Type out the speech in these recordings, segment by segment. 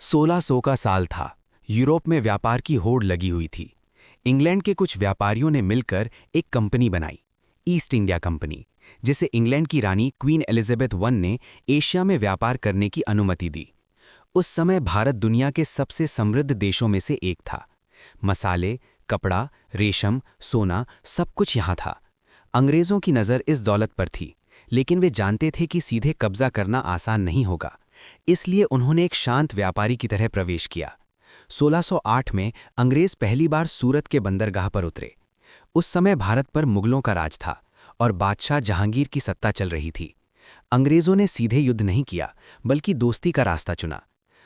1600 का साल था। यूरोप में व्यापार की होड़ लगी हुई थी। इंग्लैंड के कुछ व्यापारियों ने मिलकर एक कंपनी बनाई, ईस्ट इंडिया कंपनी, जिसे इंग्लैंड की रानी क्वीन एलिजाबेथ वन ने एशिया में व्यापार करने की अनुमति दी। उस समय भारत दुनिया के सबसे समृद्ध देशों में से एक था। मसाले, कपड़ा, रेशम, सोना, सब कुछ यहाँ था। अंग्रेजों की नज़र इस दौलत पर थी, लेकिन वे जानते थे कि सीधे कब्जा करना आसान नहीं होगा। इसलिए उन्होंने एक शांत व्यापारी की तरह प्रवेश किया। 1608 में अंग्रेज पहली बार सूरत के बंदरगाह पर उतरे। उस समय भारत पर मुगलों का राज था और बादशाह जहांगीर की सत्ता चल रही थी। अंग्रेजों ने सीधे युद्ध नहीं किया, बल्कि दोस्ती का रास्ता चुना।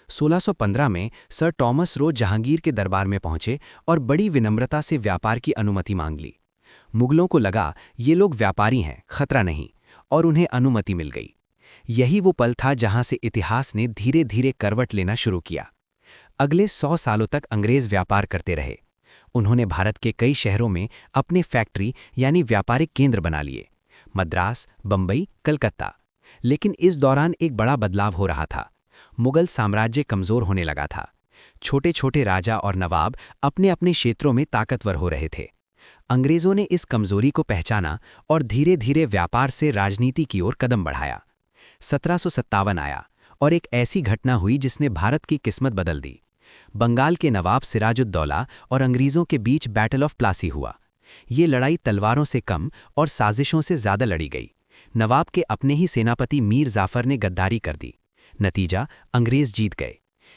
1615 में सर टॉमस रो जहांगीर के दरबार में पहुंचे और बड़ी विनम्रता से व्यापार की अनुमति मांग ली। मुगलों को लगा ये लोग व्यापारी हैं, खतरा नहीं, और उन्हें अनुमति मिल गई। यही वो पल था जहां से इतिहास ने धीरे धीरे करवट लेना शुरू किया। अगले 100 सालों तक अंग्रेज व्यापार करते रहे। उन्होंने भारत के कई शहरों में अपने फैक्ट्री यानी व्यापारिक केंद्र बना लिए, मद्रास, बंबई, कलकत्ता। लेकिन इस दौरान एक बड़ा बदलाव हो रहा था। मुगल साम्राज्य कमजोर होने लगा था। छोटे छोटे राजा और नवाब अपने अपने क्षेत्रों में ताकतवर हो रहे थे। अंग्रेजों ने इस कमजोरी को पहचाना और धीरे धीरे व्यापार से राजनीति की ओर कदम बढ़ाया। 1757 आया और एक ऐसी घटना हुई जिसने भारत की किस्मत बदल दी। बंगाल के नवाब सिराजुद्दौला और अंग्रेजों के बीच बैटल ऑफ प्लासी हुआ। ये लड़ाई तलवारों से कम और साजिशों से ज्यादा लड़ी गई। नवाब के अपने ही सेनापति मीर जाफर ने गद्दारी कर दी। नतीजा, अंग्रेज जीत गए।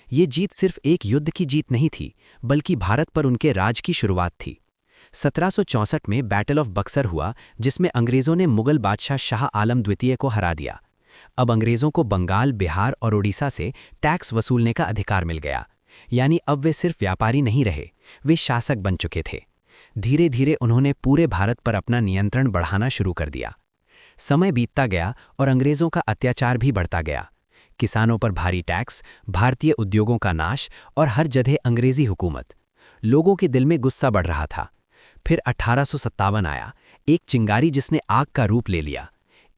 ये जीत सिर्फ एक युद्ध की जीत नहीं थी, बल्कि भारत पर उनके राज की शुरुआत थी। 1764 में बैटल ऑफ बक्सर हुआ, जिसमें अंग्रेजों ने मुगल बादशाह शाह आलम द्वितीय को हरा दिया। अब अंग्रेजों को बंगाल, बिहार और उड़ीसा से टैक्स वसूलने का अधिकार मिल गया। यानी अब वे सिर्फ व्यापारी नहीं रहे, वे शासक बन चुके थे। धीरे धीरे उन्होंने पूरे भारत पर अपना नियंत्रण बढ़ाना शुरू कर दिया। समय बीतता गया और अंग्रेजों का अत्याचार भी बढ़ता गया। किसानों पर भारी टैक्स, भारतीय उद्योगों का नाश और हर जगह अंग्रेजी हुकूमत। लोगों के दिल में गुस्सा बढ़ रहा था। फिर 1857 आया, एक चिंगारी जिसने आग का रूप ले लिया।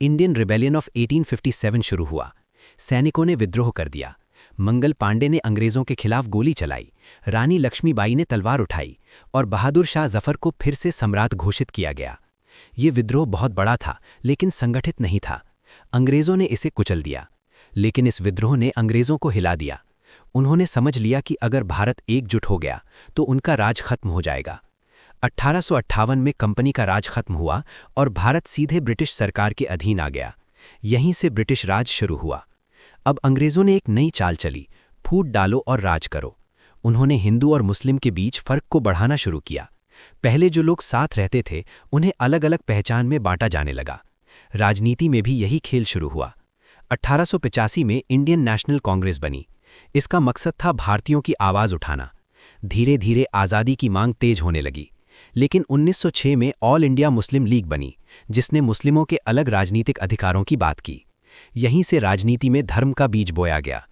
इंडियन रिबेलियन ऑफ 1857 शुरू हुआ। सैनिकों ने विद्रोह कर दिया। मंगल पांडे ने अंग्रेजों के खिलाफ गोली चलाई, रानी लक्ष्मीबाई ने तलवार उठाई और बहादुर शाह जफर को फिर से सम्राट घोषित किया गया। ये विद्रोह बहुत बड़ा था, लेकिन संगठित नहीं था। अंग्रेजों ने इसे कुचल दिया, लेकिन इस विद्रोह ने अंग्रेजों को हिला दिया। उन्होंने समझ लिया कि अगर भारत एकजुट हो गया तो उनका राज खत्म हो जाएगा। 1858 में कंपनी का राज खत्म हुआ और भारत सीधे ब्रिटिश सरकार के अधीन आ गया। यहीं से ब्रिटिश राज शुरू हुआ। अब अंग्रेजों ने एक नई चाल चली, फूट डालो और राज करो। उन्होंने हिंदू और मुस्लिम के बीच फर्क को बढ़ाना शुरू किया। पहले जो लोग साथ रहते थे, उन्हें अलग अलग पहचान में बांटा जाने लगा। राजनीति में भी यही खेल शुरू हुआ। 1885 में इंडियन नेशनल कांग्रेस बनी। इसका मकसद था भारतीयों की आवाज़ उठाना। धीरे धीरे आज़ादी की मांग तेज होने लगी। लेकिन 1906 में ऑल इंडिया मुस्लिम लीग बनी, जिसने मुस्लिमों के अलग राजनीतिक अधिकारों की बात की। यहीं से राजनीति में धर्म का बीज बोया गया।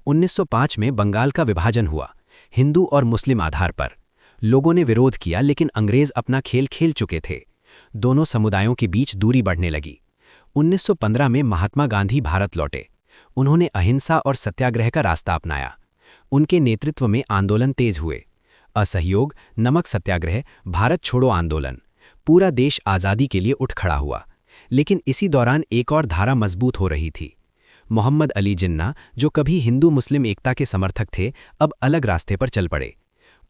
1905 में बंगाल का विभाजन हुआ, हिंदू और मुस्लिम आधार पर। लोगों ने विरोध किया, लेकिन अंग्रेज अपना खेल खेल चुके थे। दोनों समुदायों के बीच दूरी बढ़ने लगी। 1915 में महात्मा गांधी भारत लौटे। उन्होंने अहिंसा और सत्याग्रह का रास्ता अपनाया। उनके नेतृत्व में आंदोलन तेज हुए। असहयोग, नमक सत्याग्रह, भारत छोड़ो आंदोलन। पूरा देश आज़ादी के लिए उठ खड़ा हुआ। लेकिन इसी दौरान एक और धारा मजबूत हो रही थी। मोहम्मद अली जिन्ना, जो कभी हिंदू मुस्लिम एकता के समर्थक थे, अब अलग रास्ते पर चल पड़े।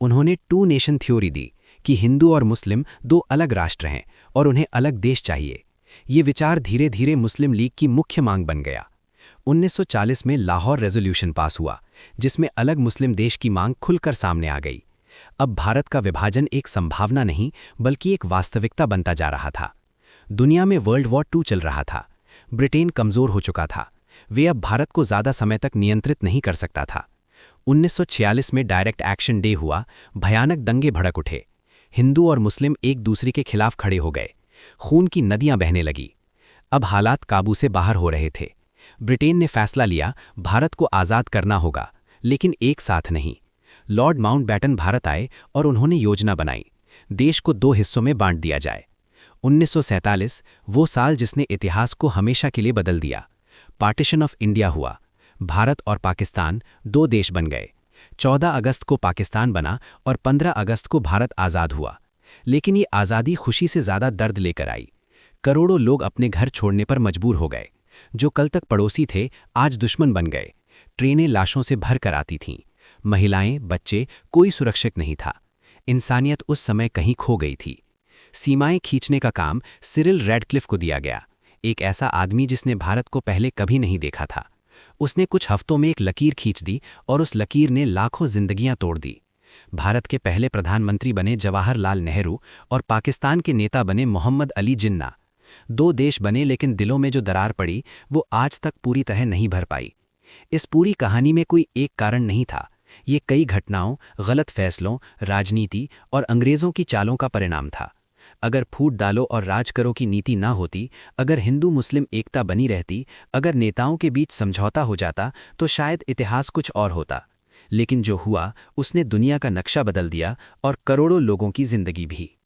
उन्होंने टू नेशन थ्योरी दी कि हिंदू और मुस्लिम दो अलग राष्ट्र हैं और उन्हें अलग देश चाहिए। ये विचार धीरे धीरे मुस्लिम लीग की मुख्य मांग बन गया। 1940 में लाहौर रेजोल्यूशन पास हुआ, जिसमें अलग मुस्लिम देश की मांग खुलकर सामने आ गई। अब भारत का विभाजन एक संभावना नहीं, बल्कि एक वास्तविकता बनता जा रहा था। दुनिया में वर्ल्ड वॉर 2 चल रहा था। ब्रिटेन कमजोर हो चुका था। वे अब भारत को ज्यादा समय तक नियंत्रित नहीं कर सकता था। 1946 में डायरेक्ट एक्शन डे हुआ। भयानक दंगे भड़क उठे। हिंदू और मुस्लिम एक दूसरे के खिलाफ खड़े हो गए। खून की नदियां बहने लगी। अब हालात काबू से बाहर हो रहे थे। ब्रिटेन ने फैसला लिया, भारत को आज़ाद करना होगा, लेकिन एक साथ नहीं। लॉर्ड माउंटबैटन भारत आए और उन्होंने योजना बनाई, देश को 2 हिस्सों में बांट दिया जाए। 1947 वो साल जिसने इतिहास को हमेशा के लिए बदल दिया। पार्टीशन ऑफ इंडिया हुआ। भारत और पाकिस्तान दो देश बन गए। 14 अगस्त को पाकिस्तान बना और 15 अगस्त को भारत आज़ाद हुआ। लेकिन ये आज़ादी खुशी से ज़्यादा दर्द लेकर आई। करोड़ों लोग अपने घर छोड़ने पर मजबूर हो गए। जो कल तक पड़ोसी थे, आज दुश्मन बन गए। ट्रेनें लाशों से भर कर आती थीं। महिलाएं, बच्चे, कोई सुरक्षित नहीं था। इंसानियत उस समय कहीं खो गई थी। सीमाएं खींचने का काम सिरिल रैडक्लिफ को दिया गया, एक ऐसा आदमी जिसने भारत को पहले कभी नहीं देखा था। उसने कुछ हफ्तों में एक लकीर खींच दी और उस लकीर ने लाखों जिंदगियां तोड़ दी। भारत के पहले प्रधानमंत्री बने जवाहरलाल नेहरू और पाकिस्तान के नेता बने मोहम्मद अली जिन्ना। दो देश बने, लेकिन दिलों में जो दरार पड़ी वो आज तक पूरी तरह नहीं भर पाई। इस पूरी कहानी में कोई एक कारण नहीं था। ये कई घटनाओं, गलत फैसलों, राजनीति और अंग्रेज़ों की चालों का परिणाम था। अगर फूट डालो और राज करो की नीति ना होती, अगर हिंदू मुस्लिम एकता बनी रहती, अगर नेताओं के बीच समझौता हो जाता, तो शायद इतिहास कुछ और होता। लेकिन जो हुआ उसने दुनिया का नक्शा बदल दिया और करोड़ों लोगों की जिंदगी भी।